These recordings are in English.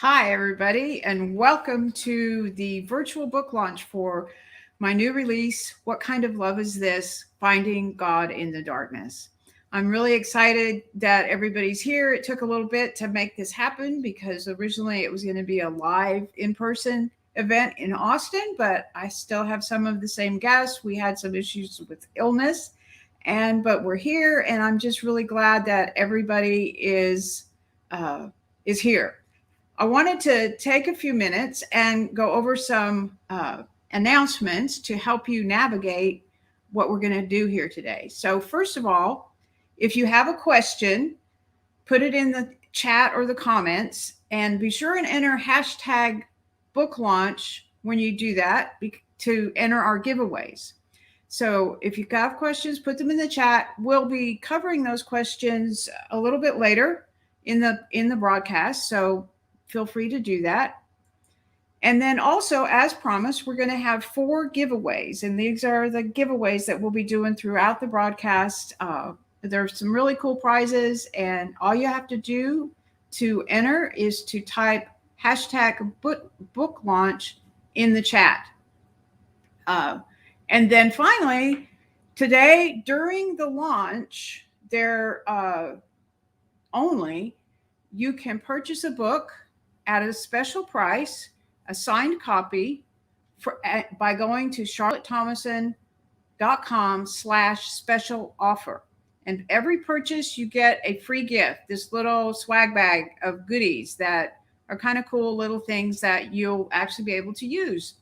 Hi, everybody, and welcome to the virtual book launch for my new release, What Kind of Love Is This? Finding God in the Darkness. I'm really excited that everybody's here. It took a little bit to make this happen because originally it was going to be a live in-person event in Austin, but I still have some of the same guests. We had some issues with illness, but we're here, and I'm just really glad that everybody is here. I wanted to take a few minutes and go over some announcements to help you navigate what we're going to do here today. So, first of all, if you have a question, put it in the chat or the comments, and be sure and enter hashtag book launch when you do that to enter our giveaways. So if you have questions, put them in the chat. We'll be covering those questions a little bit later in the broadcast. So feel free to do that. And then also, as promised, we're going to have 4 giveaways. And these are the giveaways that we'll be doing throughout the broadcast. There's some really cool prizes. And all you have to do to enter is to type hashtag book launch in the chat. And then finally, today during the launch, you can purchase a book at a special price, a signed copy, by going to charlottethomason.com/special offer. And every purchase, you get a free gift, this little swag bag of goodies that are kind of cool little things that you'll actually be able to use.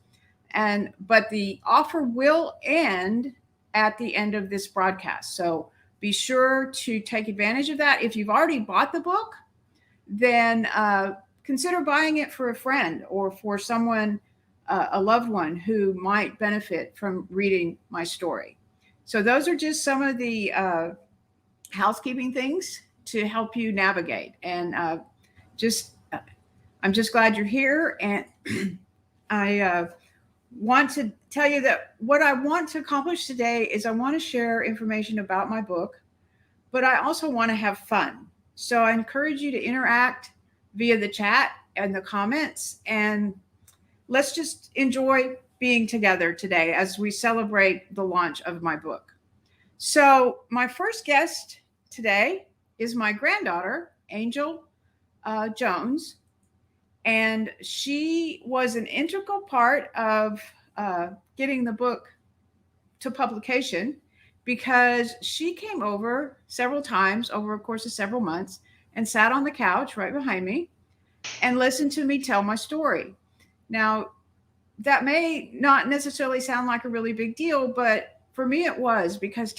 But the offer will end at the end of this broadcast. So be sure to take advantage of that. If you've already bought the book, then consider buying it for a friend or for someone, a loved one who might benefit from reading my story. So those are just some of the housekeeping things to help you navigate. And I'm just glad you're here. And I want to tell you that what I want to accomplish today is I want to share information about my book, but I also want to have fun. So I encourage you to interact via the chat and the comments, and let's just enjoy being together today as we celebrate the launch of my book. So my first guest today is my granddaughter, Angel Jones, and she was an integral part of getting the book to publication because she came over several times over a course of several months and sat on the couch right behind me and listened to me tell my story. Now, that may not necessarily sound like a really big deal, but for me it was, because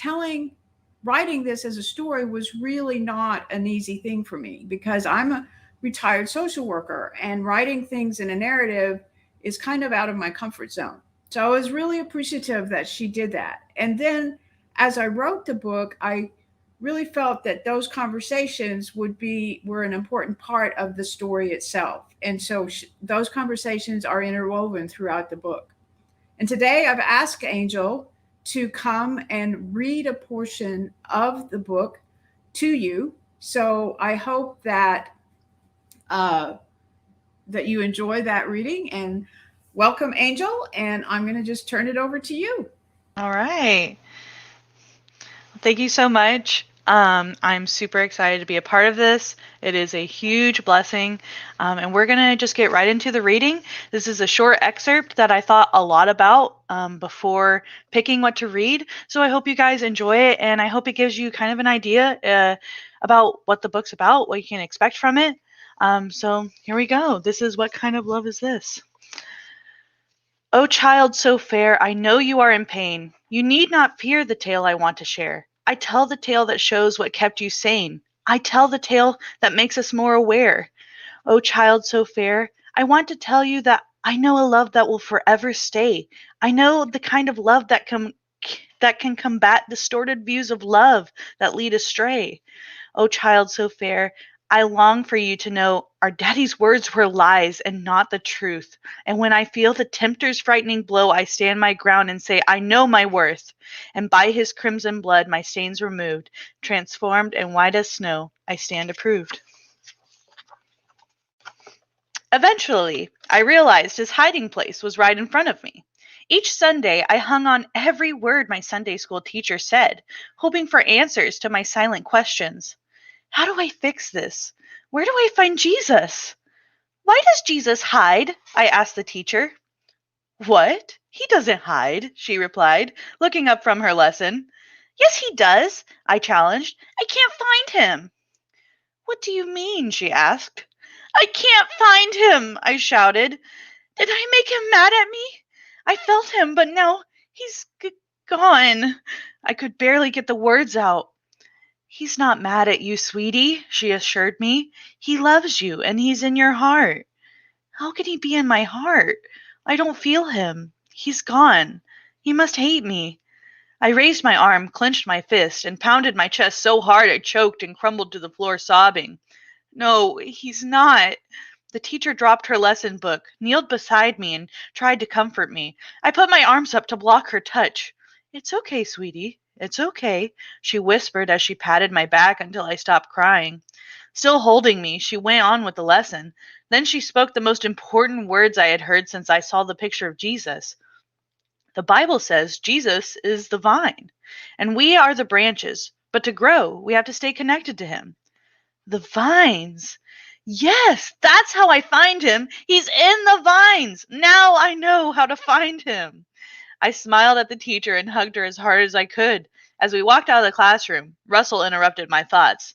writing this as a story was really not an easy thing for me, because I'm a retired social worker and writing things in a narrative is kind of out of my comfort zone. So I was really appreciative that she did that. And then as I wrote the book, I really felt that those conversations were an important part of the story itself. And so those conversations are interwoven throughout the book. And today I've asked Angel to come and read a portion of the book to you. So I hope that you enjoy that reading, and welcome, Angel. And I'm going to just turn it over to you. All right. Thank you so much. I'm super excited to be a part of this. It is a huge blessing. And we're going to just get right into the reading. This is a short excerpt that I thought a lot about before picking what to read. So I hope you guys enjoy it, and I hope it gives you kind of an idea about what the book's about, what you can expect from it. So here we go. This is What Kind of Love Is This? O child so fair, I know you are in pain. You need not fear the tale I want to share. I tell the tale that shows what kept you sane. I tell the tale that makes us more aware. O child so fair, I want to tell you that I know a love that will forever stay. I know the kind of love that can combat distorted views of love that lead astray. O child so fair, I long for you to know our daddy's words were lies and not the truth. And when I feel the tempter's frightening blow, I stand my ground and say, I know my worth. And by his crimson blood, my stains removed, transformed and white as snow, I stand approved. Eventually, I realized his hiding place was right in front of me. Each Sunday, I hung on every word my Sunday school teacher said, hoping for answers to my silent questions. How do I fix this? Where do I find Jesus? Why does Jesus hide? I asked the teacher. What? He doesn't hide, she replied, looking up from her lesson. Yes, he does, I challenged. I can't find him. What do you mean? She asked. I can't find him, I shouted. Did I make him mad at me? I felt him, but now he's gone. I could barely get the words out. He's not mad at you, sweetie, she assured me. He loves you, and he's in your heart. How can he be in my heart? I don't feel him. He's gone. He must hate me. I raised my arm, clenched my fist, and pounded my chest so hard I choked and crumbled to the floor sobbing. No, he's not. The teacher dropped her lesson book, kneeled beside me, and tried to comfort me. I put my arms up to block her touch. It's okay, sweetie. It's okay, she whispered as she patted my back until I stopped crying. Still holding me, she went on with the lesson. Then she spoke the most important words I had heard since I saw the picture of Jesus. The Bible says Jesus is the vine, and we are the branches. But to grow, we have to stay connected to him. The vines. Yes, that's how I find him. He's in the vines. Now I know how to find him. I smiled at the teacher and hugged her as hard as I could. As we walked out of the classroom, Russell interrupted my thoughts.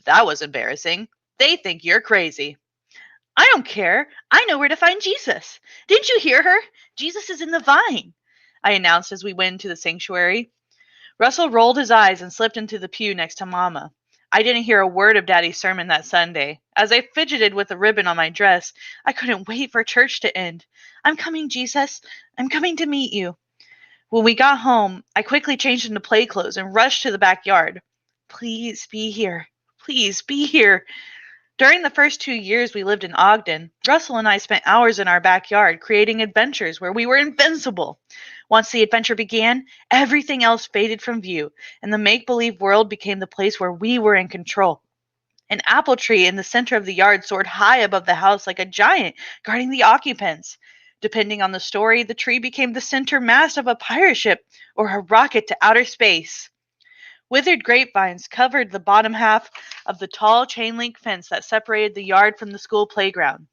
That was embarrassing. They think you're crazy. I don't care. I know where to find Jesus. Didn't you hear her? Jesus is in the vine, I announced as we went into the sanctuary. Russell rolled his eyes and slipped into the pew next to Mama. I didn't hear a word of Daddy's sermon that Sunday. As I fidgeted with the ribbon on my dress, I couldn't wait for church to end. I'm coming, Jesus. I'm coming to meet you. When we got home, I quickly changed into play clothes and rushed to the backyard. Please be here. Please be here. During the first 2 years we lived in Ogden, Russell and I spent hours in our backyard creating adventures where we were invincible. Once the adventure began, everything else faded from view, and the make-believe world became the place where we were in control. An apple tree in the center of the yard soared high above the house like a giant guarding the occupants. Depending on the story, the tree became the center mast of a pirate ship or a rocket to outer space. Withered grapevines covered the bottom half of the tall chain-link fence that separated the yard from the school playground.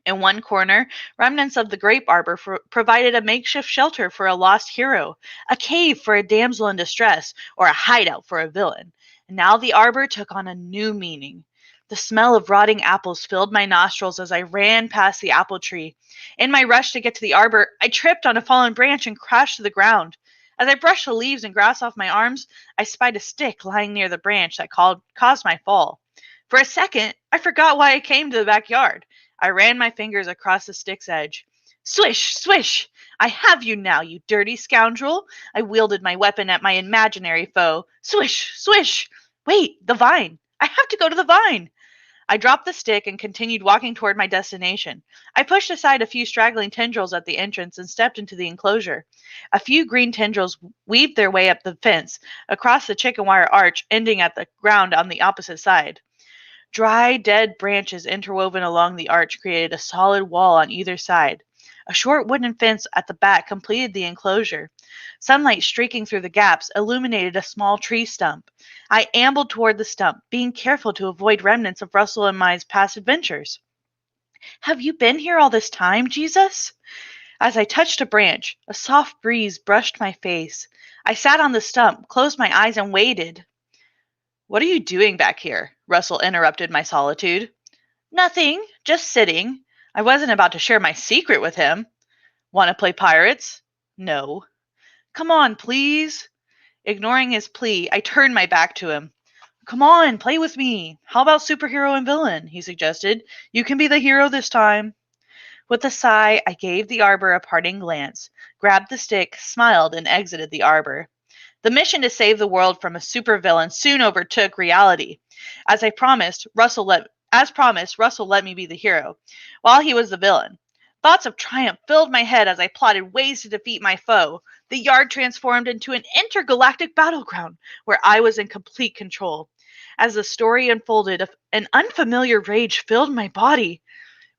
In one corner, remnants of the grape arbor provided a makeshift shelter for a lost hero, a cave for a damsel in distress, or a hideout for a villain. And now the arbor took on a new meaning. The smell of rotting apples filled my nostrils as I ran past the apple tree. In my rush to get to the arbor, I tripped on a fallen branch and crashed to the ground. As I brushed the leaves and grass off my arms, I spied a stick lying near the branch that caused my fall. For a second, I forgot why I came to the backyard. I ran my fingers across the stick's edge. Swish, swish! I have you now, you dirty scoundrel! I wielded my weapon at my imaginary foe. Swish, swish! Wait, the vine! I have to go to the vine! I dropped the stick and continued walking toward my destination. I pushed aside a few straggling tendrils at the entrance and stepped into the enclosure. A few green tendrils weaved their way up the fence, across the chicken wire arch, ending at the ground on the opposite side. Dry, dead branches interwoven along the arch created a solid wall on either side. A short wooden fence at the back completed the enclosure. Sunlight streaking through the gaps illuminated a small tree stump. I ambled toward the stump, being careful to avoid remnants of Russell and my past adventures. Have you been here all this time, Jesus? As I touched a branch, a soft breeze brushed my face. I sat on the stump, closed my eyes, and waited. What are you doing back here? Russell interrupted my solitude. Nothing, just sitting. I wasn't about to share my secret with him. Want to play pirates? No. Come on, please. Ignoring his plea, I turned my back to him. Come on, play with me. How about superhero and villain? He suggested. You can be the hero this time. With a sigh, I gave the arbor a parting glance, grabbed the stick, smiled, and exited the arbor. The mission to save the world from a supervillain soon overtook reality. As promised, Russell let me be the hero, while he was the villain. Thoughts of triumph filled my head as I plotted ways to defeat my foe. The yard transformed into an intergalactic battleground where I was in complete control. As the story unfolded, an unfamiliar rage filled my body.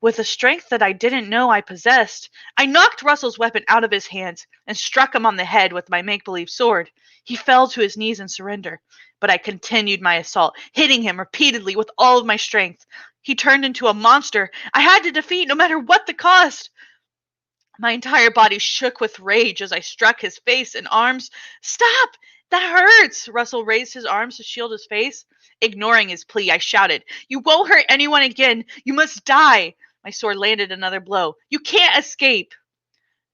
With a strength that I didn't know I possessed, I knocked Russell's weapon out of his hands and struck him on the head with my make-believe sword. He fell to his knees in surrender, but I continued my assault, hitting him repeatedly with all of my strength. He turned into a monster I had to defeat no matter what the cost. My entire body shook with rage as I struck his face and arms. Stop! That hurts! Russell raised his arms to shield his face. Ignoring his plea, I shouted, You won't hurt anyone again! You must die! My sword landed another blow. You can't escape!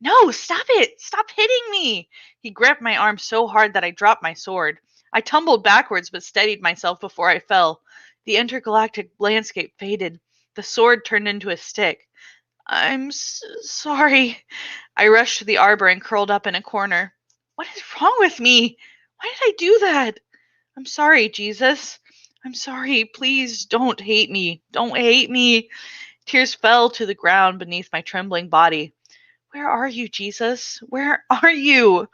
No, stop it! Stop hitting me! He gripped my arm so hard that I dropped my sword. I tumbled backwards but steadied myself before I fell. The intergalactic landscape faded. The sword turned into a stick. I'm sorry. I rushed to the arbor and curled up in a corner. What is wrong with me? Why did I do that? I'm sorry, Jesus. I'm sorry. Please don't hate me. Don't hate me. Tears fell to the ground beneath my trembling body. Where are you, Jesus? Where are you?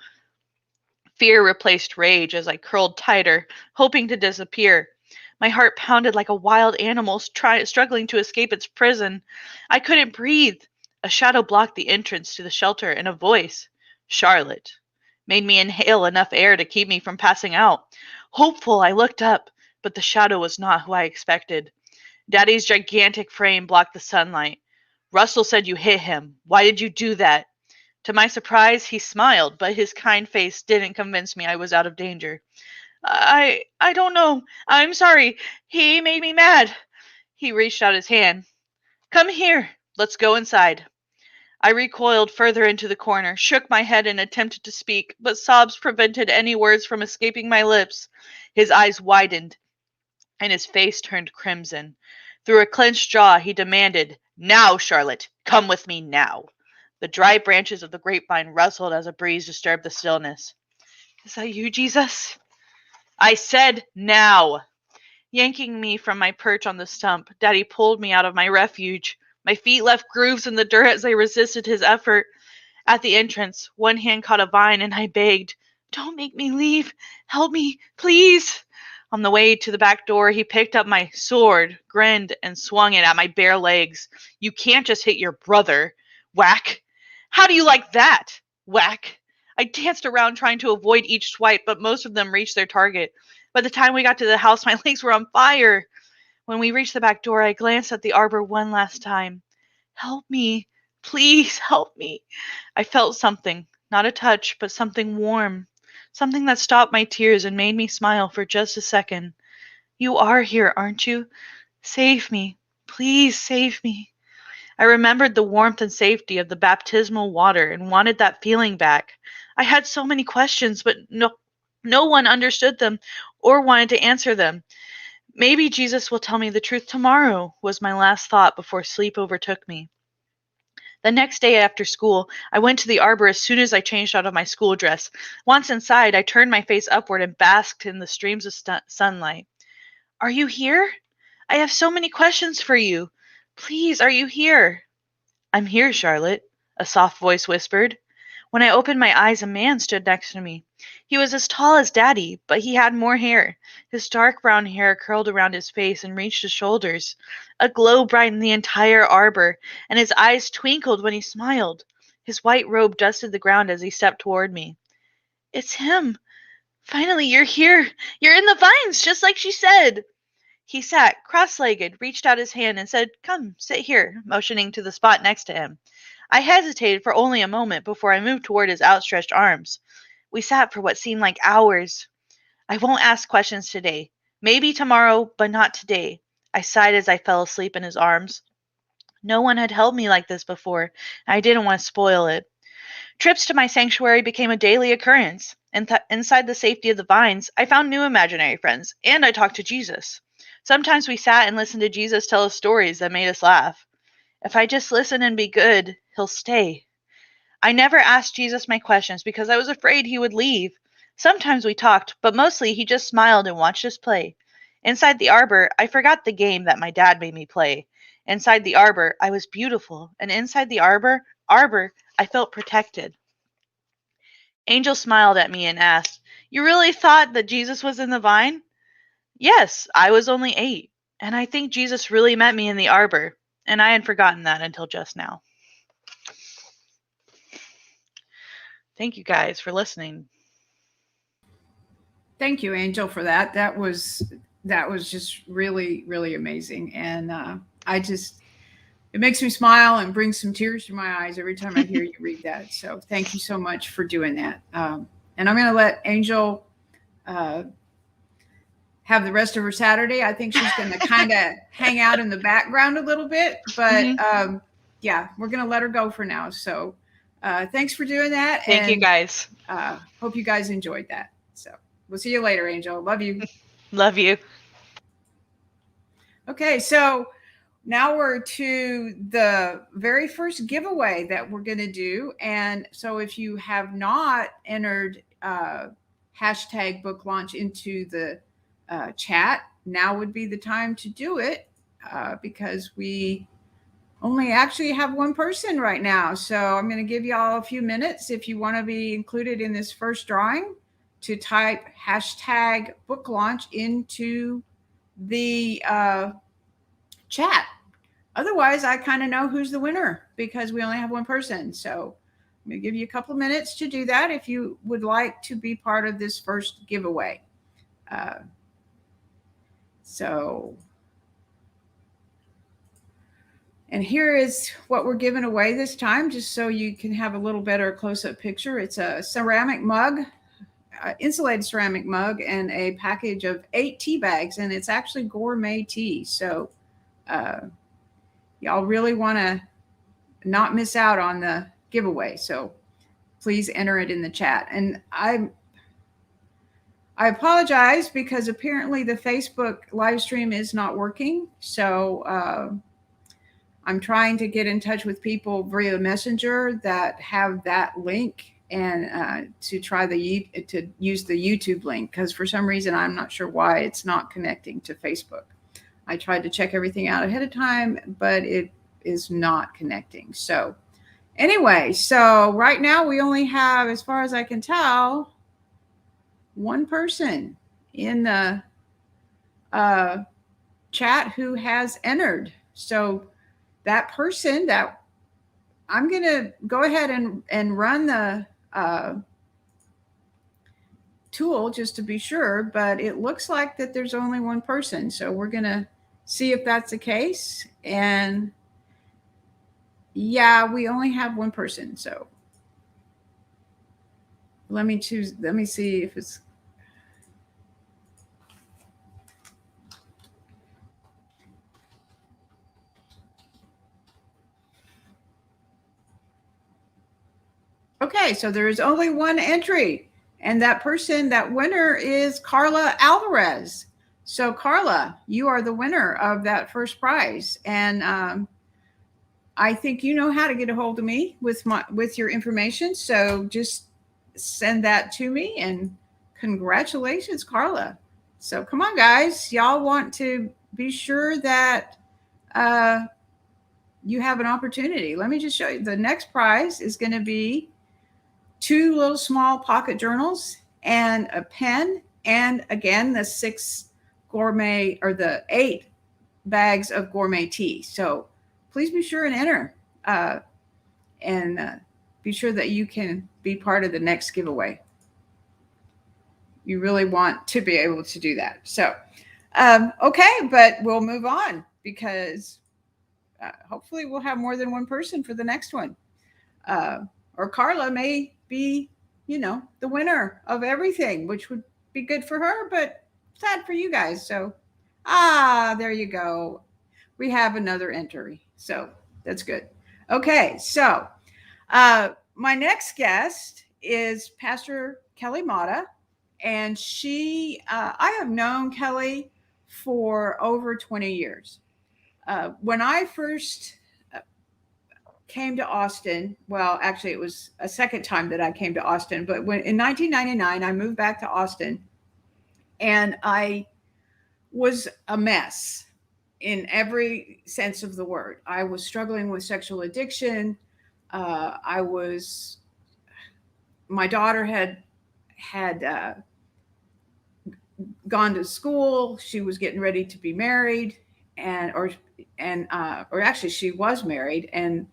Fear replaced rage as I curled tighter, hoping to disappear. My heart pounded like a wild animal struggling to escape its prison. I couldn't breathe. A shadow blocked the entrance to the shelter, and a voice, Charlotte, made me inhale enough air to keep me from passing out. Hopeful, I looked up, but the shadow was not who I expected. Daddy's gigantic frame blocked the sunlight. Russell said you hit him. Why did you do that? To my surprise, he smiled, but his kind face didn't convince me I was out of danger. I don't know. I'm sorry. He made me mad. He reached out his hand. Come here. Let's go inside. I recoiled further into the corner, shook my head and attempted to speak, but sobs prevented any words from escaping my lips. His eyes widened, and his face turned crimson. Through a clenched jaw, he demanded, Now, Charlotte, come with me now. The dry branches of the grapevine rustled as a breeze disturbed the stillness. Is that you, Jesus? I said now. Yanking me from my perch on the stump, Daddy pulled me out of my refuge. My feet left grooves in the dirt as I resisted his effort. At the entrance, one hand caught a vine and I begged, Don't make me leave. Help me, please. On the way to the back door, he picked up my sword, grinned, and swung it at my bare legs. You can't just hit your brother. Whack. How do you like that? Whack. I danced around trying to avoid each swipe, but most of them reached their target. By the time we got to the house, my legs were on fire. When we reached the back door, I glanced at the arbor one last time. Help me. Please help me. I felt something, not a touch, but something warm. Something that stopped my tears and made me smile for just a second. You are here, aren't you? Save me. Please save me. I remembered the warmth and safety of the baptismal water and wanted that feeling back. I had so many questions, but no one understood them or wanted to answer them. Maybe Jesus will tell me the truth tomorrow, was my last thought before sleep overtook me. The next day after school, I went to the arbor as soon as I changed out of my school dress. Once inside, I turned my face upward and basked in the streams of sunlight. Are you here? I have so many questions for you. Please, are you here? I'm here, Charlotte, a soft voice whispered. When I opened my eyes, a man stood next to me. He was as tall as Daddy, but he had more hair. His dark brown hair curled around his face and reached his shoulders. A glow brightened the entire arbor, and his eyes twinkled when he smiled. His white robe dusted the ground as he stepped toward me. It's him. Finally, you're here. You're in the vines, just like she said. He sat, cross-legged, reached out his hand, and said, Come, sit here, motioning to the spot next to him. I hesitated for only a moment before I moved toward his outstretched arms. We sat for what seemed like hours. I won't ask questions today. Maybe tomorrow, but not today. I sighed as I fell asleep in his arms. No one had held me like this before, and I didn't want to spoil it. Trips to my sanctuary became a daily occurrence. Inside the safety of the vines, I found new imaginary friends, and I talked to Jesus. Sometimes we sat and listened to Jesus tell us stories that made us laugh. If I just listen and be good, he'll stay. I never asked Jesus my questions because I was afraid he would leave. Sometimes we talked, but mostly he just smiled and watched us play. Inside the arbor, I forgot the game that my dad made me play. Inside the arbor, I was beautiful, and inside the arbor, I felt protected. Angel smiled at me and asked, You really thought that Jesus was in the vine? Yes, I was only 8, and I think Jesus really met me in the arbor. And I had forgotten that until just now. Thank you guys for listening. Thank you, Angel, for that. That was just really, really amazing. And I just it makes me smile and brings some tears to my eyes every time I hear you read that. So thank you so much for doing that. And I'm going to let Angel uh, have the rest of her Saturday. I think she's going to kind of hang out in the background a little bit, but yeah, we're going to let her go for now. So thanks for doing that. Thank you guys. Hope you guys enjoyed that. So we'll see you later, Angel. Love you. Love you. Okay, so now we're to the very first giveaway that we're going to do. And so if you have not entered hashtag book launch into the chat, now would be the time to do it because we only actually have one person right now. So I'm going to give you all a few minutes if you want to be included in this first drawing to type hashtag book launch into the chat. Otherwise, I kind of know who's the winner because we only have one person. So I'm going to give you a couple of minutes to do that if you would like to be part of this first giveaway. And here is what we're giving away this time, just so you can have a little better close-up picture. It's a ceramic mug, insulated ceramic mug, and a package of 8 tea bags, and it's actually gourmet tea. So y'all really want to not miss out on the giveaway. So please enter it in the chat. And I apologize because apparently the Facebook live stream is not working. So I'm trying to get in touch with people via Messenger that have that link and to try to use the YouTube link, because for some reason I'm not sure why it's not connecting to Facebook. I tried to check everything out ahead of time, but it is not connecting. So anyway, so right now we only have, as far as I can tell, one person in the chat who has entered. So that person, that I'm going to go ahead and run the tool just to be sure, but it looks like that there's only one person. So we're going to see if that's the case. And yeah, we only have one person. So let me see if it's. Okay, so there is only one entry, and that person, that winner, is Carla Alvarez. So Carla, you are the winner of that first prize, and I think you know how to get a hold of me with your information. So just send that to me, and congratulations, Carla. So come on, guys, y'all want to be sure that you have an opportunity. Let me just show you. The next prize is going to be 2 little small pocket journals and a pen, and again the 6 gourmet, or the 8 bags of gourmet tea. So please be sure and enter, and be sure that you can be part of the next giveaway. You really want to be able to do that. So okay, but we'll move on because hopefully we'll have more than one person for the next one. Or Carla may be, the winner of everything, which would be good for her, but sad for you guys. So, there you go. We have another entry. So that's good. Okay. So, my next guest is Pastor Kelly Mata. And I have known Kelly for over 20 years. When I first came to Austin, well, actually it was a second time that I came to Austin, but in 1999 I moved back to Austin, and I was a mess in every sense of the word. I was struggling with sexual addiction. My daughter had gone to school. She was getting ready to be married, or and or actually she was married and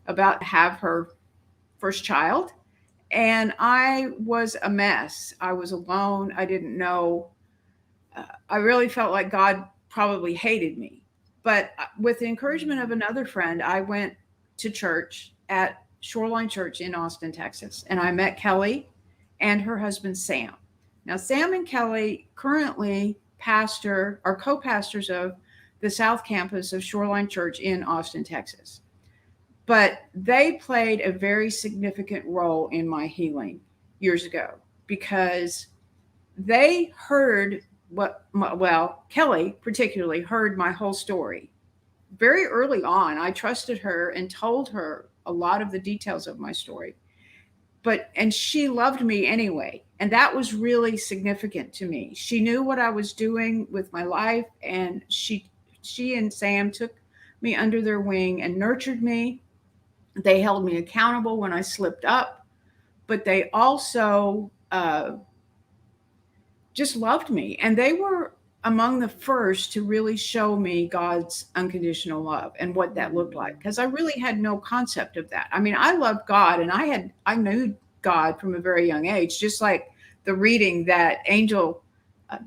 about to have her first child. And I was a mess. I was alone. I didn't know. I really felt like God probably hated me. But with the encouragement of another friend, I went to church at Shoreline Church in Austin, Texas, and I met Kelly and her husband Sam. Now, Sam and Kelly currently pastor are co-pastors of the South Campus of Shoreline Church in Austin, Texas. But they played a very significant role in my healing years ago because they heard well, Kelly particularly heard my whole story very early on. I trusted her and told her a lot of the details of my story. And she loved me anyway. And that was really significant to me. She knew what I was doing with my life, and she and Sam took me under their wing and nurtured me. They held me accountable when I slipped up, but they also just loved me. And they were among the first to really show me God's unconditional love and what that looked like. Because I really had no concept of that. I mean, I loved God and I knew God from a very young age, just like the reading that Angel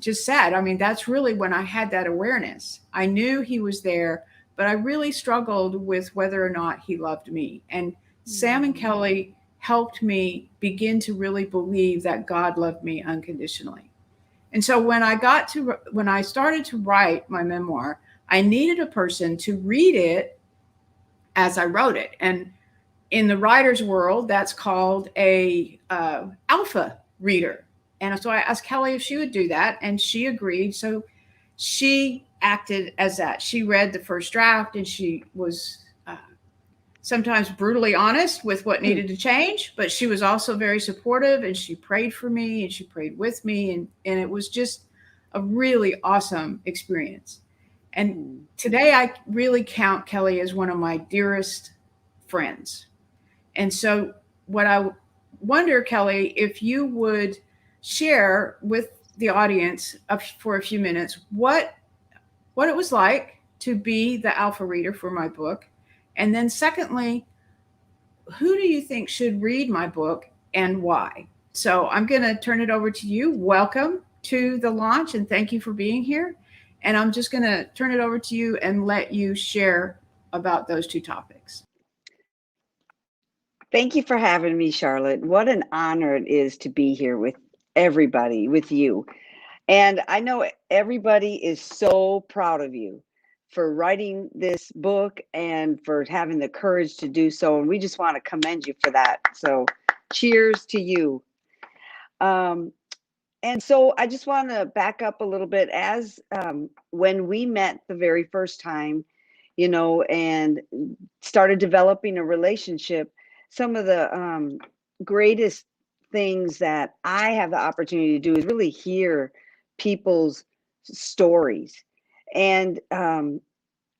just said. I mean, that's really when I had that awareness. I knew he was there, but I really struggled with whether or not he loved me. And Sam and Kelly helped me begin to really believe that God loved me unconditionally. And so when I started to write my memoir, I needed a person to read it as I wrote it. And in the writer's world, that's called a alpha reader. And so I asked Kelly if she would do that, and she agreed. So she acted as that. She read the first draft, and she was sometimes brutally honest with what needed to change, but she was also very supportive, and she prayed for me and she prayed with me. And it was just a really awesome experience. And today I really count Kelly as one of my dearest friends. And so what I wonder, Kelly, if you would share with the audience for a few minutes what it was like to be the alpha reader for my book. And then secondly, who do you think should read my book and why? So I'm going to turn it over to you. Welcome to the launch and thank you for being here. And I'm just going to turn it over to you and let you share about those two topics. Thank you for having me, Charlotte. What an honor it is to be here with everybody, with you. And I know everybody is so proud of you for writing this book and for having the courage to do so. And we just want to commend you for that. So cheers to you. And so I just want to back up a little bit as when we met the very first time, and started developing a relationship, some of the greatest things that I have the opportunity to do is really hear people's stories. And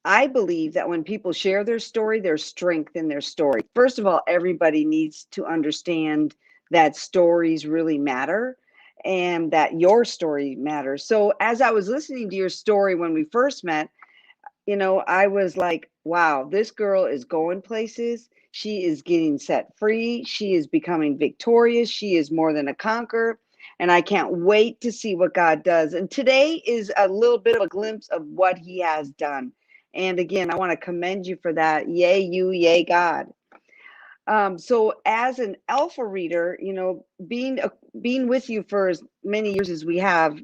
I believe that when people share their story, there's strength in their story. First of all, everybody needs to understand that stories really matter and that your story matters. So as I was listening to your story when we first met, I was like, wow, this girl is going places. She is getting set free. She is becoming victorious. She is more than a conqueror. And I can't wait to see what God does. And today is a little bit of a glimpse of what he has done. And again, I want to commend you for that. Yay, you, yay, God. So as an alpha reader, being with you for as many years as we have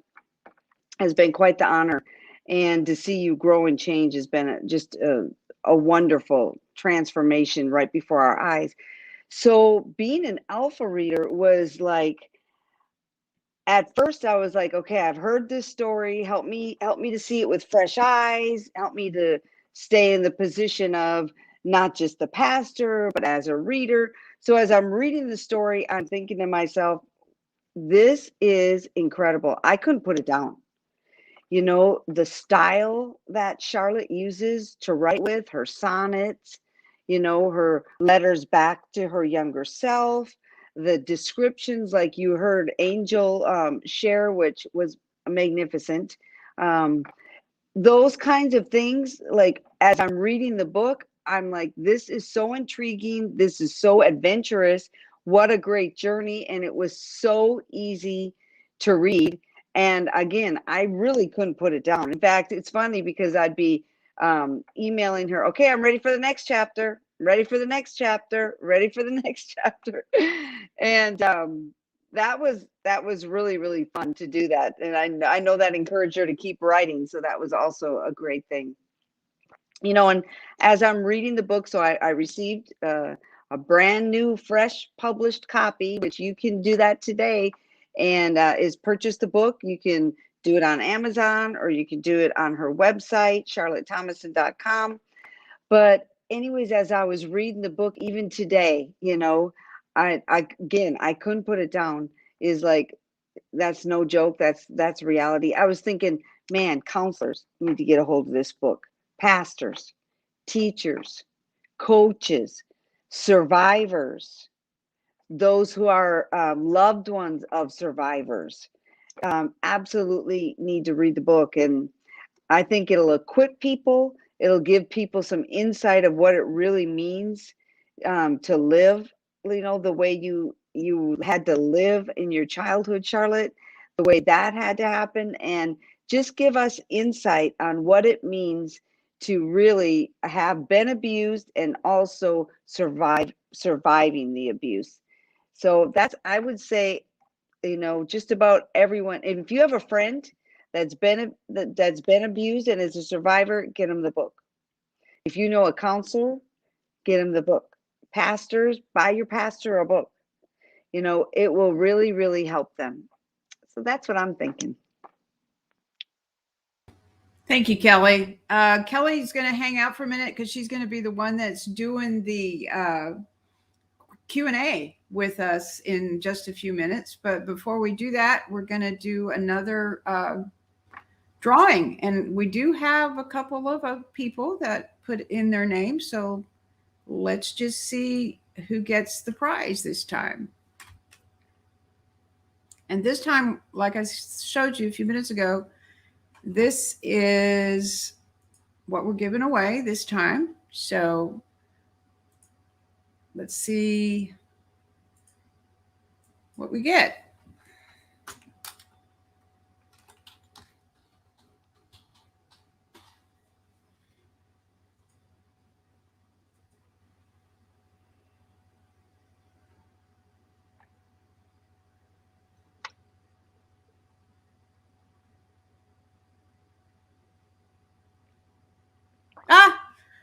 has been quite the honor. And to see you grow and change has been just a wonderful transformation right before our eyes. So being an alpha reader was like, at first I was like, okay, I've heard this story. Help me to see it with fresh eyes. Help me to stay in the position of not just the pastor, but as a reader. So as I'm reading the story, I'm thinking to myself, this is incredible. I couldn't put it down. The style that Charlotte uses to write with, her sonnets, her letters back to her younger self, the descriptions like you heard Angel share, which was magnificent. those kinds of things, like as I'm reading the book, I'm like, this is so intriguing. This is so adventurous. What a great journey. And it was so easy to read. And again, I really couldn't put it down. In fact, it's funny because I'd be emailing her, okay, I'm ready for the next chapter, ready for the next chapter, ready for the next chapter. And that was really, really fun to do that. And I know that encouraged her to keep writing. So that was also a great thing. And as I'm reading the book, so I received a brand new, fresh published copy, which you can do that today, and is purchase the book. You can do it on Amazon, or you can do it on her website, charlottethomason.com. But anyways, as I was reading the book, even today, I couldn't put it down. Is like, that's no joke. That's reality. I was thinking, man, counselors need to get a hold of this book. Pastors, teachers, coaches, survivors, those who are loved ones of survivors, absolutely need to read the book. And I think it'll equip people. It'll give people some insight of what it really means to live, the way you had to live in your childhood, Charlotte, the way that had to happen, and just give us insight on what it means to really have been abused and also surviving the abuse. So I would say, just about everyone. And if you have a friend that's been abused and is a survivor, get them the book. If you know a counselor, get them the book. Pastors, buy your pastor a book. It will really, really help them. So that's what I'm thinking. Thank you, Kelly. Kelly's going to hang out for a minute because she's going to be the one that's doing the Q&A with us in just a few minutes. But before we do that, we're going to do another drawing. And we do have a couple of people that put in their names. So let's just see who gets the prize this time. And this time, like I showed you a few minutes ago, this is what we're giving away this time. So let's see what we get.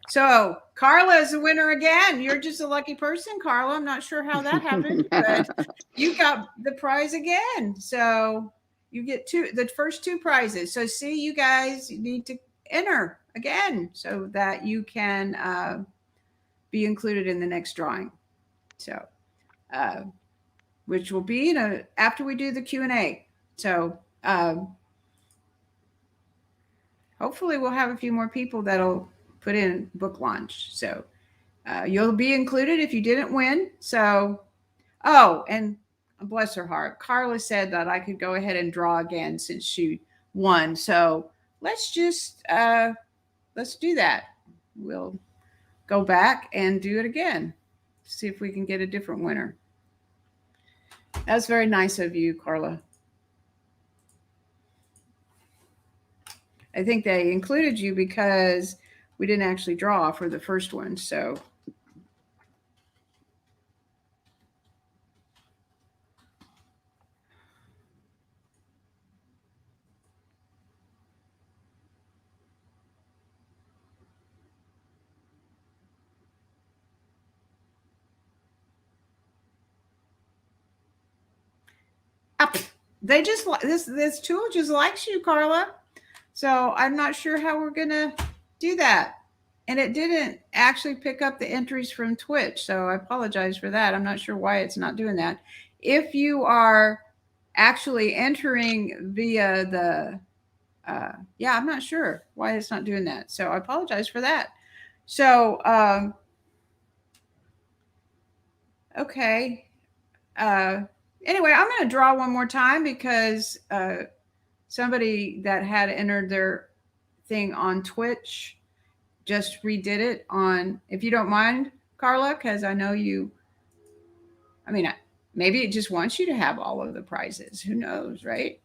So Carla is the winner again. You're just a lucky person, Carla. I'm not sure how that happened, but you got the prize again. So you get the first two prizes. So see, you guys need to enter again so that you can be included in the next drawing. So, which will be after we do the Q&A. So hopefully we'll have a few more people that'll put in book launch. So you'll be included if you didn't win. So, and bless her heart, Carla said that I could go ahead and draw again since she won. So let's just let's do that. We'll go back and do it again. See if we can get a different winner. That's very nice of you, Carla. I think they included you because we didn't actually draw for the first one. So they just this tool just likes you, Carla. So I'm not sure how we're gonna do that. And it didn't actually pick up the entries from Twitch. So I apologize for that. I'm not sure why it's not doing that. If you are actually entering via the, I'm not sure why it's not doing that. So I apologize for that. So, okay. Anyway, I'm going to draw one more time because somebody that had entered their thing on Twitch. Just redid it on, if you don't mind, Carla, because I know you, I mean, maybe it just wants you to have all of the prizes. Who knows, right?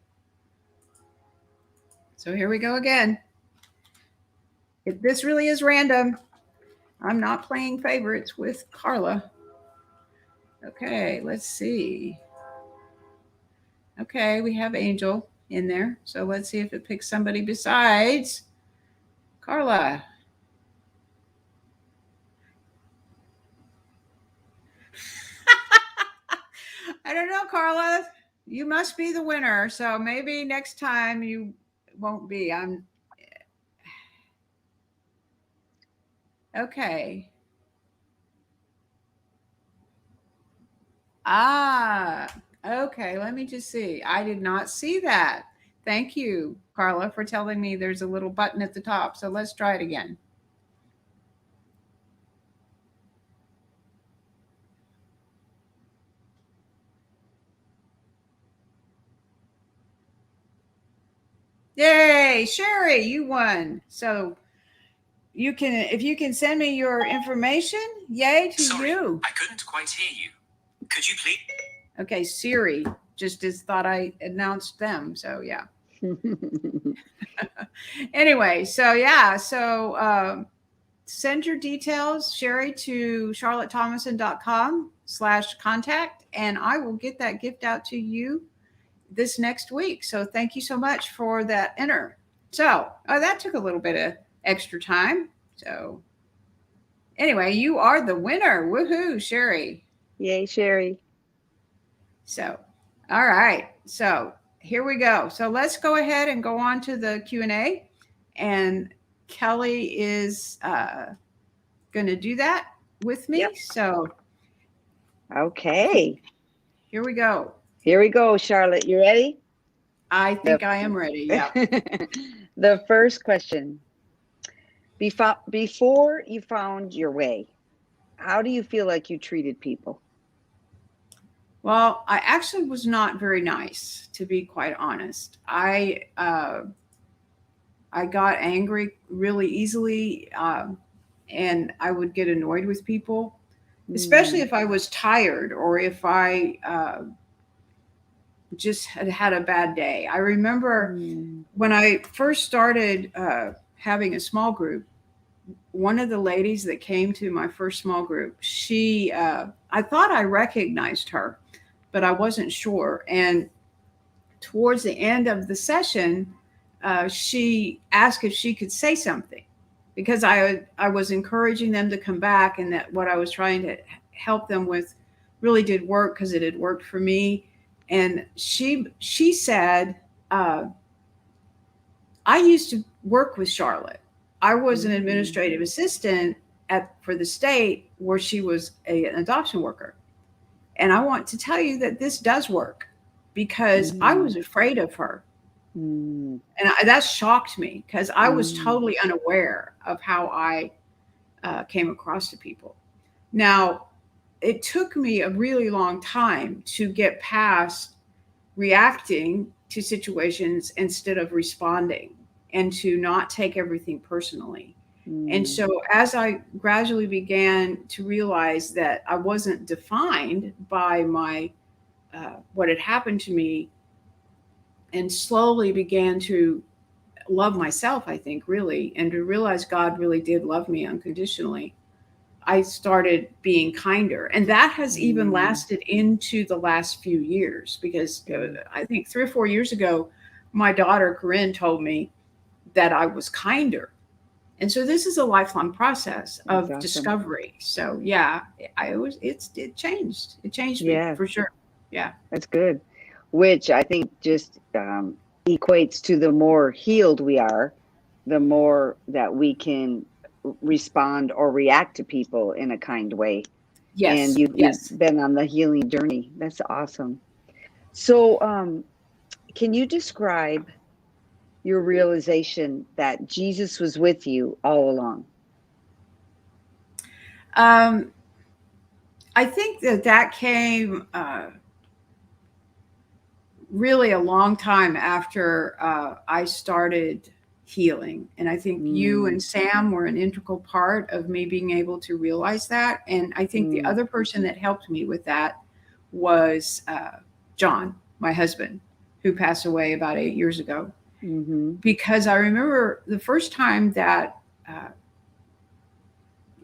So here we go again. If this really is random, I'm not playing favorites with Carla. Okay, let's see. Okay, we have Angel in there. So let's see if it picks somebody besides Carla. I don't know, Carla. You must be the winner. So maybe next time you won't be. Okay. Okay. Let me just see. I did not see that. Thank you, Carla, for telling me there's a little button at the top. So let's try it again. Yay, Sherry, you won. So you can, if you can send me your information, yay to Sorry, you. I couldn't quite hear you. Could you please? Okay, Siri just thought I announced them. So yeah. Anyway, so yeah, so send your details, Sherry, to charlottethomason.com/contact, and I will get that gift out to you this next week. So thank you so much for that enter. So that took a little bit of extra time. So anyway, you are the winner. Woohoo, Sherry. Yay, Sherry. So, all right. So here we go. So let's go ahead and go on to the Q&A. And Kelly is going to do that with me. Yep. So Okay. here we go. Here we go, Charlotte. You ready? I think I am ready. Yeah. The first question. Before you found your way, how do you feel like you treated people? Well, I actually was not very nice, to be quite honest. I got angry really easily, and I would get annoyed with people, especially if I was tired or if I just had a bad day. I remember when I first started having a small group, one of the ladies that came to my first small group, she, I thought I recognized her, but I wasn't sure. And towards the end of the session, she asked if she could say something because I was encouraging them to come back, and that what I was trying to help them with really did work because it had worked for me. And she said, I used to work with Charlotte. I was an administrative assistant for the state where she was an adoption worker. And I want to tell you that this does work because I was afraid of her. And that shocked me because I was totally unaware of how I came across to people. Now, it took me a really long time to get past reacting to situations instead of responding, and to not take everything personally. And so as I gradually began to realize that I wasn't defined by my what had happened to me, and slowly began to love myself, I think, really, and to realize God really did love me unconditionally, I started being kinder. And that has even lasted into the last few years, because I think 3 or 4 years ago, my daughter Corinne told me that I was kinder. And so this is a lifelong process of discovery. So yeah, it changed. It changed me for sure. Yeah. That's good. Which I think just equates to the more healed we are, the more that we can respond or react to people in a kind way. Yes. And you've been on the healing journey. That's awesome. So can you describe your realization that Jesus was with you all along? I think that came really a long time after I started healing. And I think you and Sam were an integral part of me being able to realize that. And I think the other person that helped me with that was John, my husband, who passed away about 8 years ago. Because I remember the first time that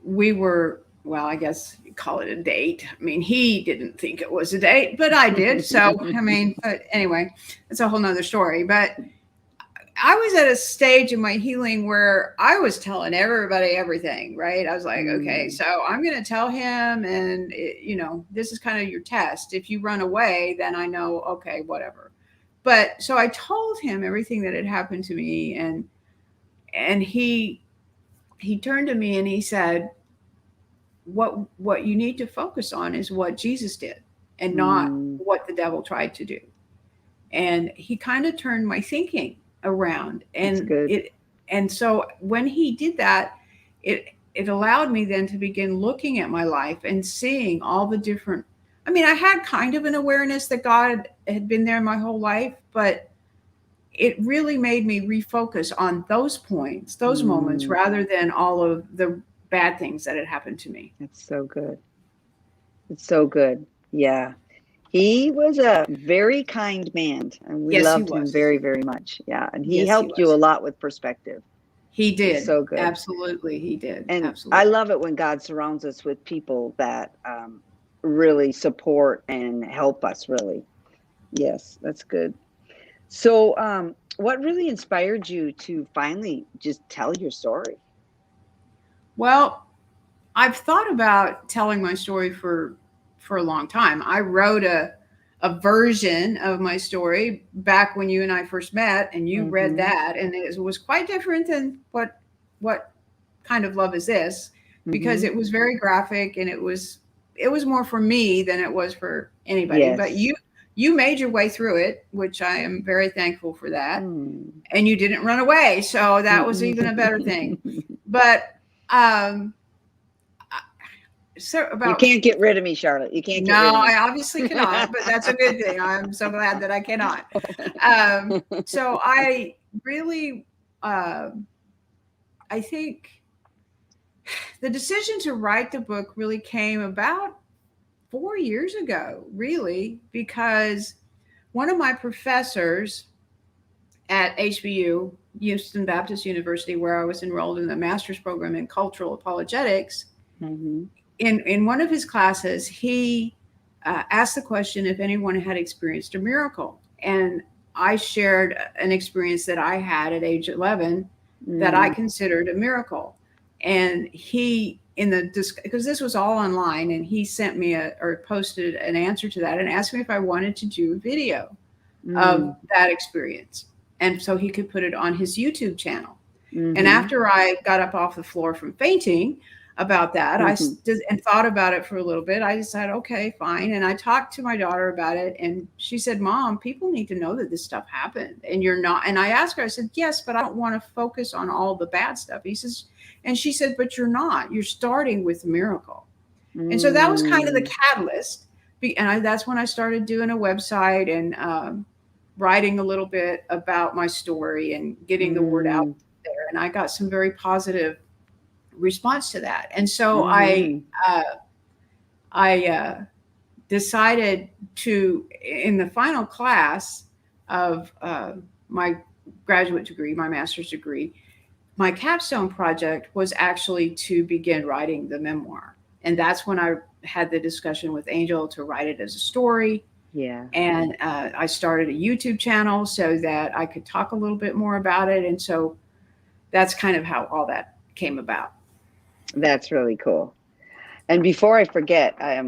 we were, well, I guess you call it a date. I mean, he didn't think it was a date, but I did. So, I mean, but anyway, that's a whole nother story. But I was at a stage in my healing where I was telling everybody everything, right? I was like, okay, so I'm going to tell him, and this is kind of your test. If you run away, then I know, okay, whatever. But so I told him everything that had happened to me, and he turned to me and he said, what you need to focus on is what Jesus did and not what the devil tried to do. And he kind of turned my thinking around, and so when he did that, it allowed me then to begin looking at my life and seeing all the different, I mean, I had kind of an awareness that God had been there my whole life, but it really made me refocus on those points, those moments, rather than all of the bad things that had happened to me. It's so good. It's so good. Yeah. He was a very kind man, and we loved him very, very much. Yeah, and he helped you a lot with perspective. He did. He's so good. Absolutely, he did. And absolutely. I love it when God surrounds us with people that really support and help us, really. Yes, that's good. So what really inspired you to finally just tell your story? Well, I've thought about telling my story for a long time. I wrote a version of my story back when you and I first met, and you read that, and it was quite different than what kind of love is this, because it was very graphic, and it was more for me than it was for anybody. But you made your way through it, which I am very thankful for that. And you didn't run away, so that was even a better thing. But so you can't get rid of me, Charlotte. You can't get rid of me. I obviously cannot, but that's a good thing. I'm so glad that I cannot. So I really, I think the decision to write the book really came about 4 years ago, really, because one of my professors at HBU, Houston Baptist University, where I was enrolled in the master's program in cultural apologetics, in one of his classes, he asked the question if anyone had experienced a miracle. And I shared an experience that I had at age 11 that I considered a miracle. And he, because this was all online, and he sent me or posted an answer to that and asked me if I wanted to do a video of that experience. And so he could put it on his YouTube channel. And after I got up off the floor from fainting about that, I and thought about it for a little bit. I decided, okay, fine. And I talked to my daughter about it, and she said, Mom, people need to know that this stuff happened, and you're not. And I asked her, I said, yes, but I don't want to focus on all the bad stuff. And she said, but you're not. You're starting with miracle. And so that was kind of the catalyst. And that's when I started doing a website and writing a little bit about my story and getting the word out there. And I got some very positive response to that. And so I decided to, in the final class of my graduate degree, my master's degree, my capstone project was actually to begin writing the memoir. And that's when I had the discussion with Angel to write it as a story. Yeah. And I started a YouTube channel so that I could talk a little bit more about it. And so that's kind of how all that came about. That's really cool. And before I forget, I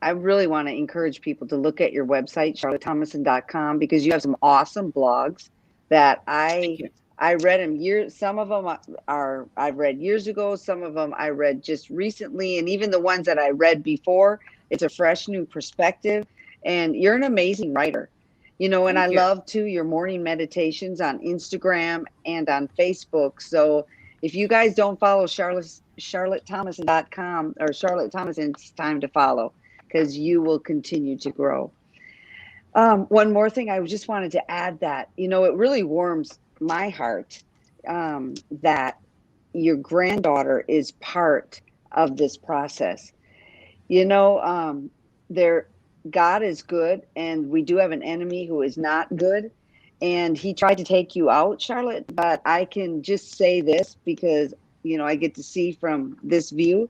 really want to encourage people to look at your website, charlottethomason.com, because you have some awesome blogs that I read them some of them I read years ago, some of them I read just recently, and even the ones that I read before, it's a fresh new perspective. And you're an amazing writer, and I love too your morning meditations on Instagram and on Facebook. So if you guys don't follow charlottethomason.com or Charlotte Thomason, it's time to follow, because you will continue to grow. One more thing, I just wanted to add that, it really warms my heart that your granddaughter is part of this process. You know, there, God is good, and we do have an enemy who is not good. And he tried to take you out, Charlotte. But I can just say this because, I get to see from this view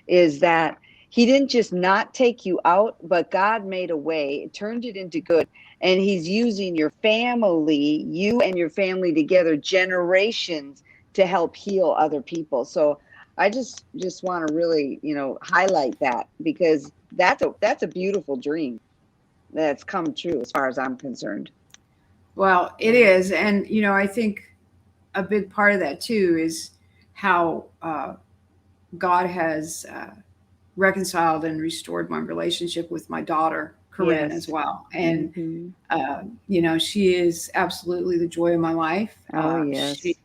is that he didn't just not take you out, but God made a way, turned it into good. And he's using your family, you and your family together, generations to help heal other people. So I just want to really, highlight that because that's a beautiful dream that's come true as far as I'm concerned. Well, it is. And, I think a big part of that too is how God has reconciled and restored my relationship with my daughter, Corinne, Yes. as well. And, Mhm. she is absolutely the joy of my life. Oh, yes. She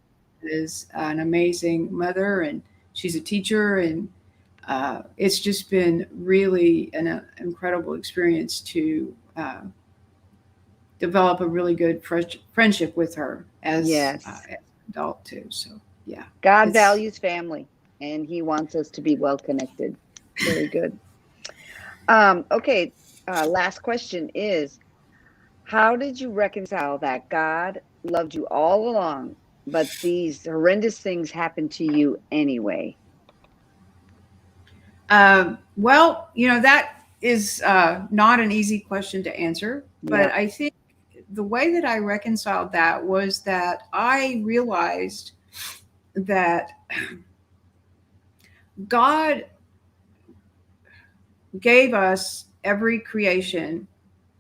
is an amazing mother, and she's a teacher. And it's just been really an incredible experience to develop a really good friendship with her as Yes. an adult too. So yeah, God it's- values family, and he wants us to be well connected. Very good. Okay. Last question is, how did you reconcile that God loved you all along, but these horrendous things happened to you anyway? Well, that is not an easy question to answer, but Yeah. I think the way that I reconciled that was that I realized that God gave us every creation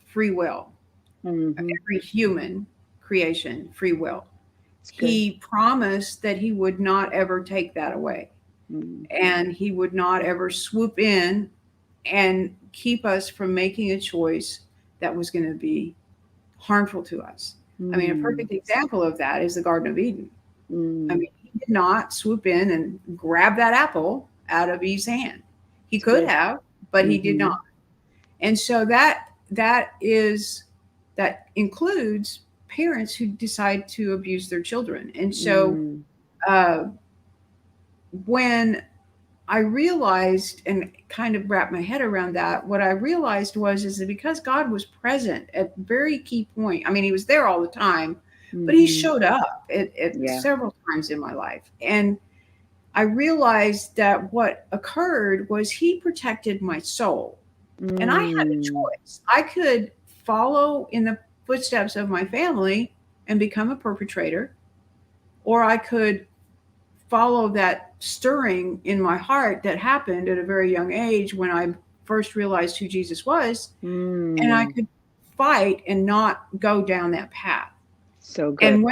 free will, Hmm. every human creation free will. It's good. He promised that he would not ever take that away, Mm. and he would not ever swoop in and keep us from making a choice that was going to be harmful to us. I mean, a perfect example of that is the Garden of Eden. I Mm. mean, he did not swoop in and grab that apple out of Eve's hand. He It's could good. have, but he did Mhm. not. And so that includes parents who decide to abuse their children. And so Mm. uh, when I realized and kind of wrapped my head around that, what I realized was is that because God was present at very key point. I mean, he was there all the time, but he Mhm. showed up at Yeah. several times in my life. And I realized that what occurred was he protected my soul. And I had a Mm. choice. I could follow in the footsteps of my family and become a perpetrator, or I could follow that stirring in my heart that happened at a very young age when I first realized who Jesus was, and I Mm. could fight and not go down that path. So good. And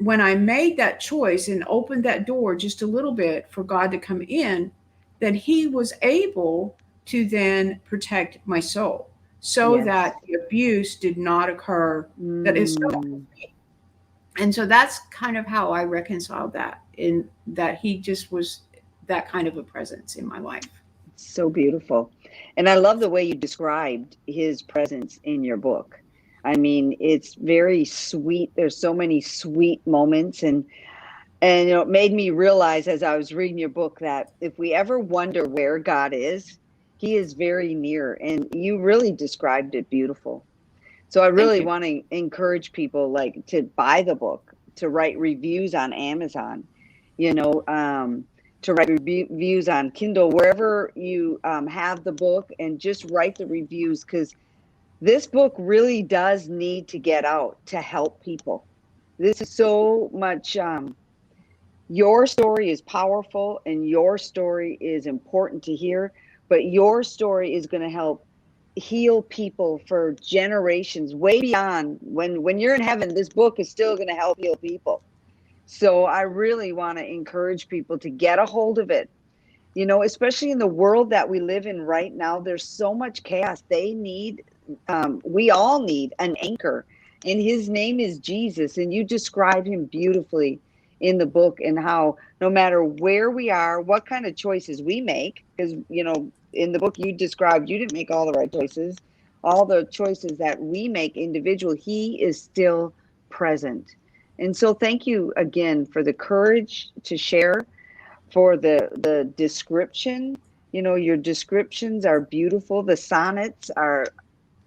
when I made that choice and opened that door just a little bit for God to come in, then he was able to then protect my soul so Yes. that the abuse did not occur that is so. Mm. And so that's kind of how I reconciled that, in that he just was that kind of a presence in my life. So beautiful. And I love the way you described his presence in your book. I mean, it's very sweet. There's so many sweet moments, and it made me realize as I was reading your book that if we ever wonder where God is, he is very near, and you really described it beautiful. So I Thank really you. want to encourage people like to buy the book, to write reviews on Amazon, you know, to write reviews on Kindle, wherever you have the book, and just write the reviews because this book really does need to get out to help people. This is so much. Your story is powerful and your story is important to hear, but your story is going to help heal people for generations way beyond when you're in heaven. This book is still going to help heal people. So I really want to encourage people to get a hold of it, especially in the world that we live in right now. There's so much chaos. We all need an anchor, and his name is Jesus. And you describe him beautifully in the book, and how no matter where we are, what kind of choices we make, because, in the book you described you didn't make all the right choices, all the choices that we make individual, he is still present. And so thank you again for the courage to share, for the description. You know, your descriptions are beautiful. The sonnets are,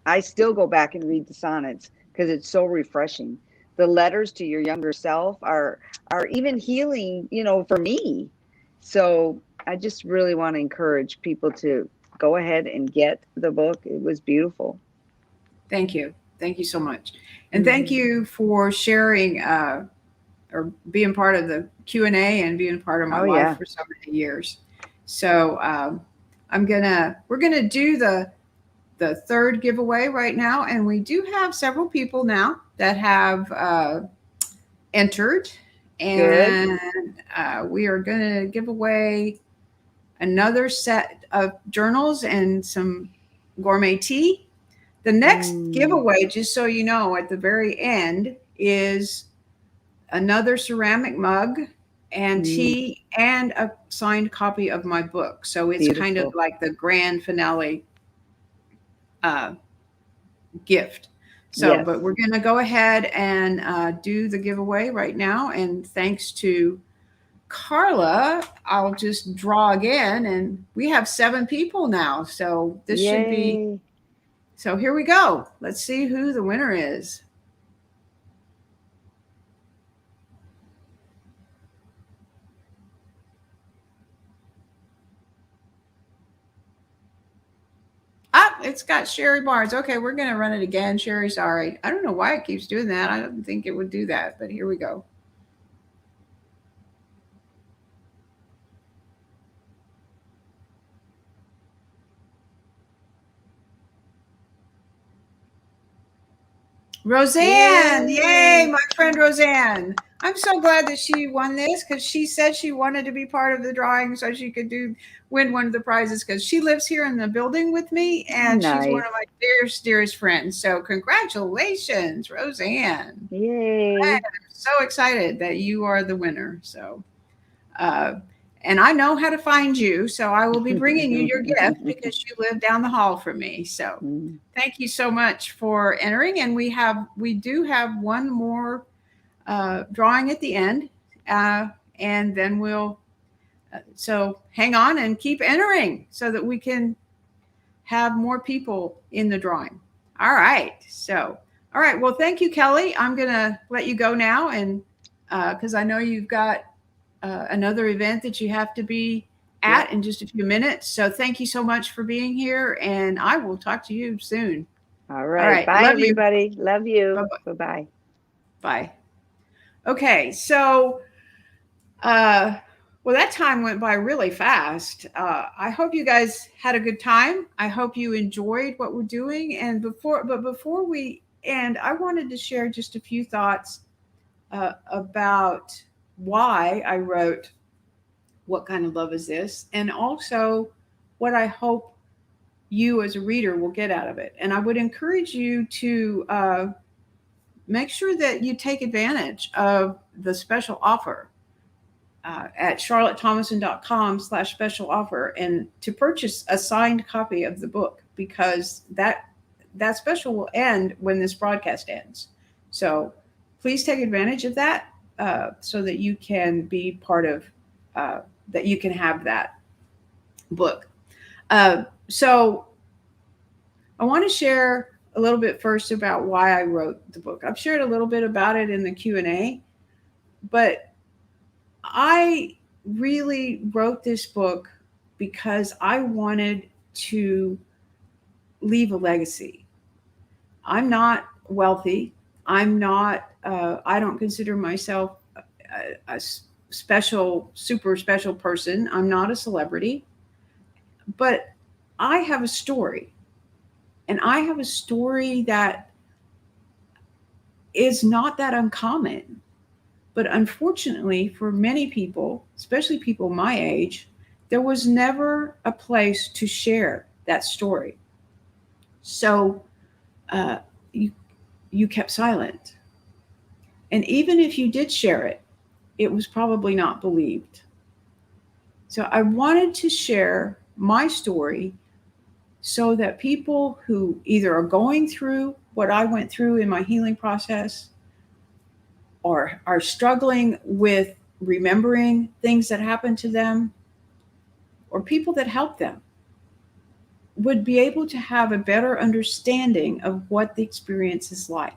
I still go back and read the sonnets because it's so refreshing. The letters to your younger self are even healing, you know, for me. So I just really want to encourage people to go ahead and get the book. It was beautiful. Thank you. Thank you so much. And thank you for sharing or being part of the Q&A and being part of my Oh life yeah. for so many years. So we're gonna do the third giveaway right now, and we do have several people now that have entered, Good. and we are gonna give away another set of journals and some gourmet tea. The next giveaway, just so you know, at the very end is another ceramic mug and tea and a signed copy of my book. So it's kind of Beautiful. like the grand finale uh, gift. So, Yes. but we're going to go ahead and do the giveaway right now. And thanks to Carla, I'll just draw again. And we have 7 people now. So this should be, Yay. so here we go. Let's see who the winner is. Ah, it's got Sherry Barnes. Okay, we're going to run it again. Sherry, sorry. I don't know why it keeps doing that. I don't think it would do that, but here we go. Roseanne, yay, my friend Roseanne. I'm so glad that she won this because she said she wanted to be part of the drawing so she could win one of the prizes because she lives here in the building with me and she's one Nice. of my dearest friends. So congratulations, Roseanne. Yay. I'm so excited that you are the winner. So and I know how to find you, so I will be bringing you your gift because you live down the hall from me. So thank you so much for entering. And we do have one more drawing at the end, and then we'll. So hang on and keep entering so that we can have more people in the drawing. All right. So all right. Well, thank you, Kelly. I'm gonna let you go now, and because I know you've got another event that you have to be at in just a few minutes. So thank you so much for being here, and I will talk to you soon. All right. All right. Bye, Love everybody. Love you. Bye-bye. Bye-bye. Bye. Okay. So, well, that time went by really fast. I hope you guys had a good time. I hope you enjoyed what we're doing. And before we end, I wanted to share just a few thoughts about why I wrote What Kind of Love Is This? And also what I hope you as a reader will get out of it. And I would encourage you to make sure that you take advantage of the special offer at charlottethomason.com/special offer and to purchase a signed copy of the book because that special will end when this broadcast ends. So please take advantage of that so that you can be part of that you can have that book. So I want to share a little bit first about why I wrote the book. I've shared a little bit about it in the Q&A, but I really wrote this book because I wanted to leave a legacy. I'm not wealthy. I don't consider myself a super special person. I'm not a celebrity, but I have a story. And I have a story that is not that uncommon. But unfortunately, for many people, especially people my age, there was never a place to share that story. So uh, you kept silent. And even if you did share it, it was probably not believed. So I wanted to share my story so that people who either are going through what I went through in my healing process or are struggling with remembering things that happened to them, or people that help them, would be able to have a better understanding of what the experience is like.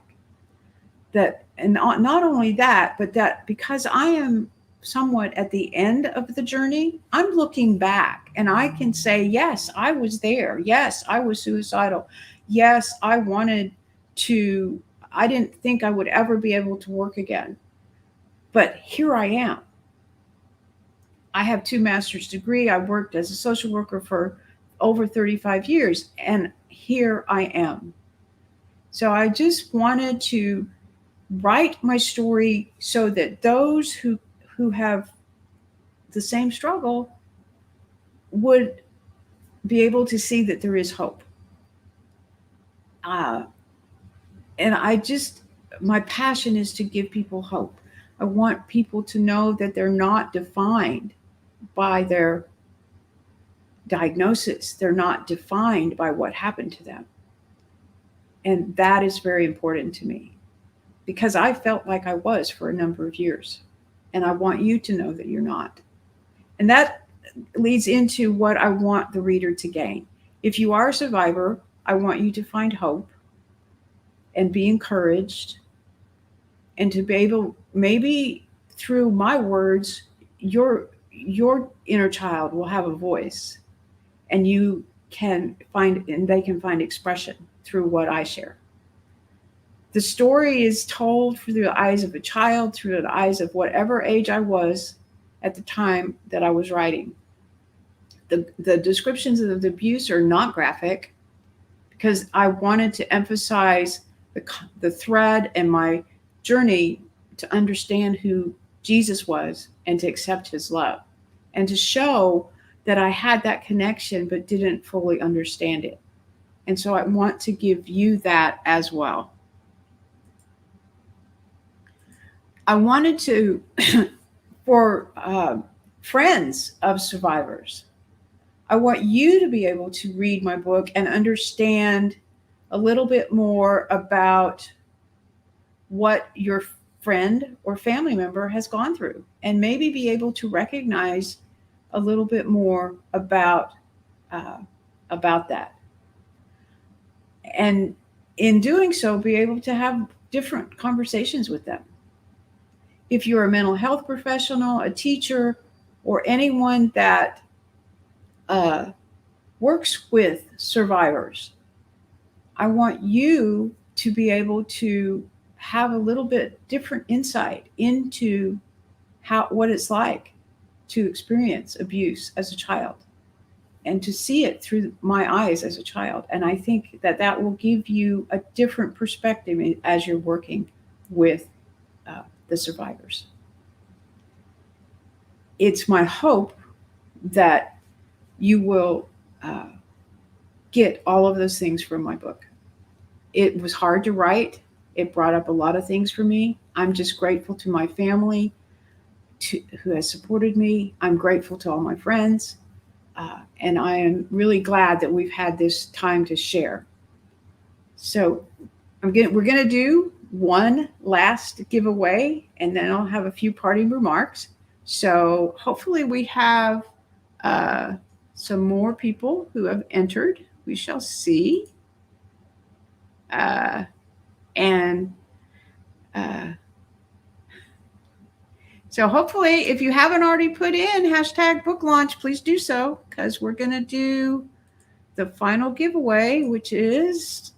That, and not only that, but that because I am somewhat at the end of the journey, I'm looking back and I can say, yes, I was there. Yes, I was suicidal. Yes, I didn't think I would ever be able to work again. But here I am. I have 2 master's degrees. I worked as a social worker for over 35 years, and here I am. So I just wanted to write my story so that those who have the same struggle would be able to see that there is hope. And my passion is to give people hope. I want people to know that they're not defined by their diagnosis. They're not defined by what happened to them. And that is very important to me because I felt like I was for a number of years. And I want you to know that you're not. And that leads into what I want the reader to gain. If you are a survivor, I want you to find hope and be encouraged, and to be able, maybe through my words, your inner child will have a voice, and you can find, and they can find expression through what I share. The story is told through the eyes of a child, through the eyes of whatever age I was at the time that I was writing. The descriptions of the abuse are not graphic because I wanted to emphasize the thread and my journey to understand who Jesus was and to accept his love, and to show that I had that connection but didn't fully understand it. And so I want to give you that as well. I wanted to, for friends of survivors, I want you to be able to read my book and understand a little bit more about what your friend or family member has gone through, and maybe be able to recognize a little bit more about that. And in doing so, be able to have different conversations with them. If you're a mental health professional, a teacher, or anyone that works with survivors, I want you to be able to have a little bit different insight into what it's like to experience abuse as a child, and to see it through my eyes as a child. And I think that will give you a different perspective as you're working with the survivors. It's my hope that you will get all of those things from my book. It was hard to write. It brought up a lot of things for me. I'm just grateful to my family who has supported me. I'm grateful to all my friends. And I am really glad that we've had this time to share. So we're going to do one last giveaway, and then I'll have a few parting remarks. So hopefully we have some more people who have entered. We shall see. So hopefully, if you haven't already put in #book launch, please do so, because we're going to do the final giveaway, which is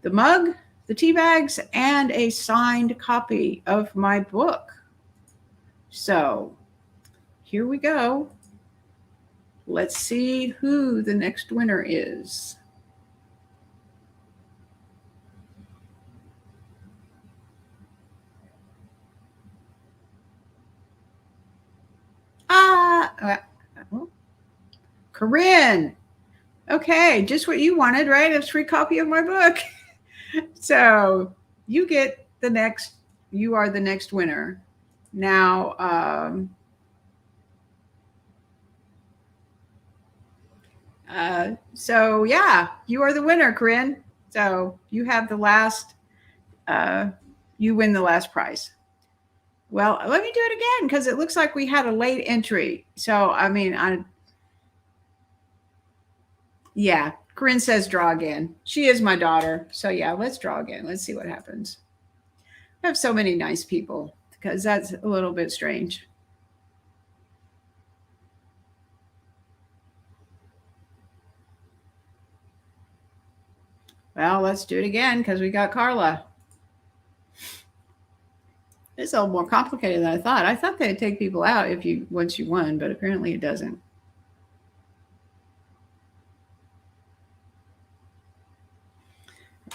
the mug, the tea bags, and a signed copy of my book. So here we go. Let's see who the next winner is. Corinne. Okay, just what you wanted, right? A free copy of my book. So you are the next winner. Now, so yeah, you are the winner, Corinne. So you have the last, you win the last prize. Well, let me do it again because it looks like we had a late entry. So, I mean, yeah, Corinne says draw again. She is my daughter. So, yeah, let's draw again. Let's see what happens. I have so many nice people because that's a little bit strange. Well, let's do it again because we got Carla. It's a little more complicated than I thought. I thought they'd take people out once you won, but apparently it doesn't.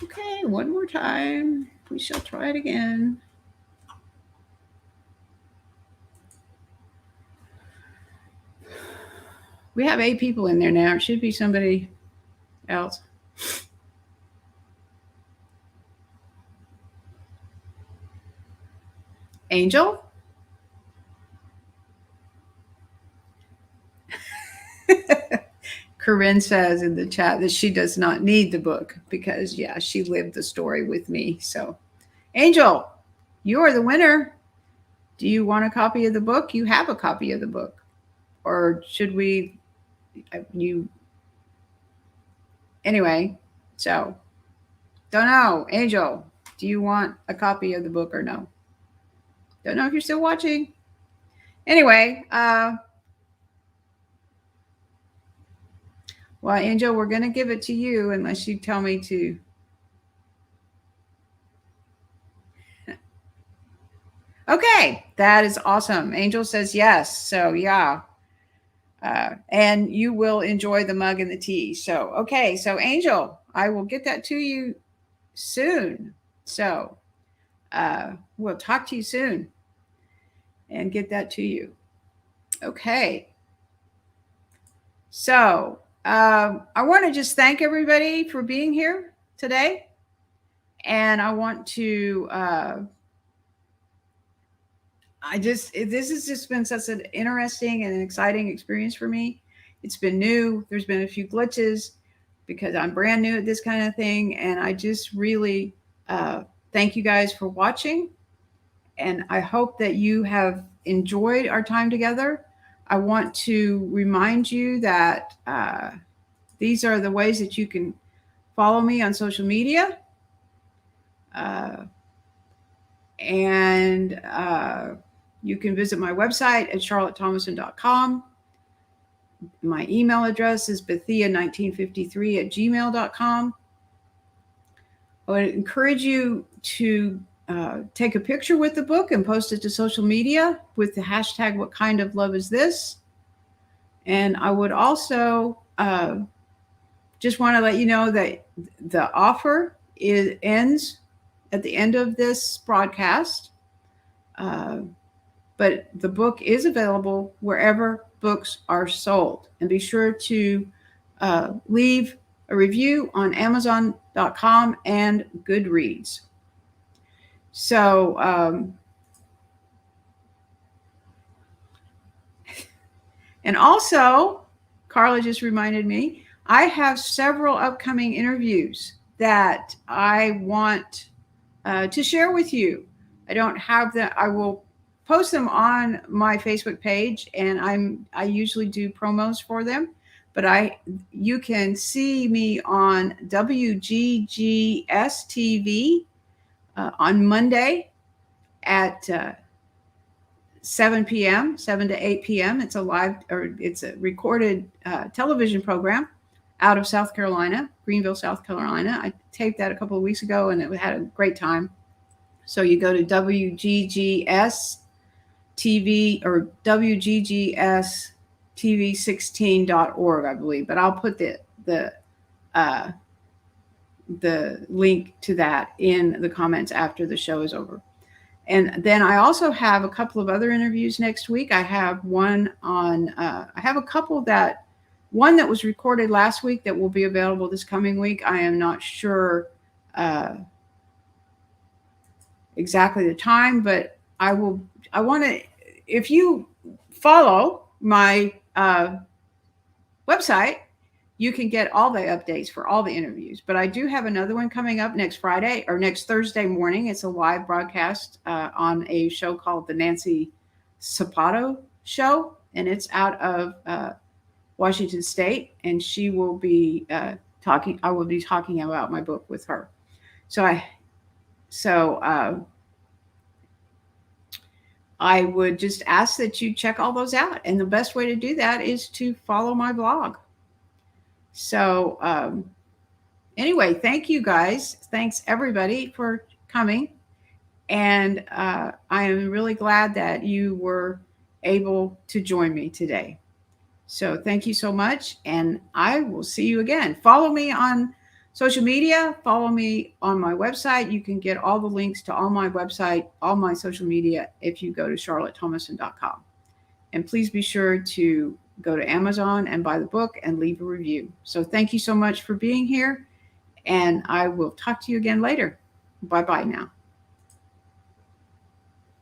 Okay, one more time. We shall try it again. We have 8 people in there now. It should be somebody else. Angel? Corinne says in the chat that she does not need the book because, yeah, she lived the story with me. So, Angel, you are the winner. Do you want a copy of the book? You have a copy of the book. Or should we, anyway, so, don't know. Angel, do you want a copy of the book or no? Don't know if you're still watching. Anyway, well, Angel, we're going to give it to you unless you tell me to. Okay, that is awesome. Angel says yes. So, yeah. And you will enjoy the mug and the tea. So, okay. So, Angel, I will get that to you soon. So, we'll talk to you soon and get that to you. Okay. So, I want to just thank everybody for being here today. And I want to, this has just been such an interesting and an exciting experience for me. It's been new. There's been a few glitches because I'm brand new at this kind of thing. And I just really thank you guys for watching. And I hope that you have enjoyed our time together. I want to remind you that these are the ways that you can follow me on social media. And you can visit my website at charlottethomason.com. My email address is bethia1953@gmail.com. I would encourage you to take a picture with the book and post it to social media with the hashtag "What Kind of Love Is This?" And I would also just want to let you know that the offer ends at the end of this broadcast. But the book is available wherever books are sold. And be sure to leave a review on Amazon.com and Goodreads. So, and also, Carla just reminded me, I have several upcoming interviews that I want to share with you. I don't have that. I will post them on my Facebook page, and I usually do promos for them. But you can see me on WGGS TV on Monday at 7 p.m., 7 to 8 p.m. It's a recorded television program out of South Carolina, Greenville, South Carolina. I taped that a couple of weeks ago, and it had a great time. So you go to WGGS TV or WGGS TV16.org, I believe. But I'll put the link to that in the comments after the show is over. And then I also have a couple of other interviews next week. I have one on, I have a couple one that was recorded last week that will be available this coming week. I am not sure exactly the time, but I want to, if you follow my website, you can get all the updates for all the interviews. But I do have another one coming up next Friday or next Thursday morning. It's a live broadcast on a show called The Nancy Sapato Show, and it's out of Washington State, and she will be talking. I will be talking about my book with her. I would just ask that you check all those out, and the best way to do that is to follow my blog. So anyway, thank you guys. Thanks everybody for coming, and I am really glad that you were able to join me today. So thank you so much, and I will see you again. Follow me on social media. Follow me on my website. You can get all the links to all my website, all my social media, if you go to charlottethomason.com. And please be sure to go to Amazon and buy the book and leave a review. So thank you so much for being here, and I will talk to you again later. Bye-bye now.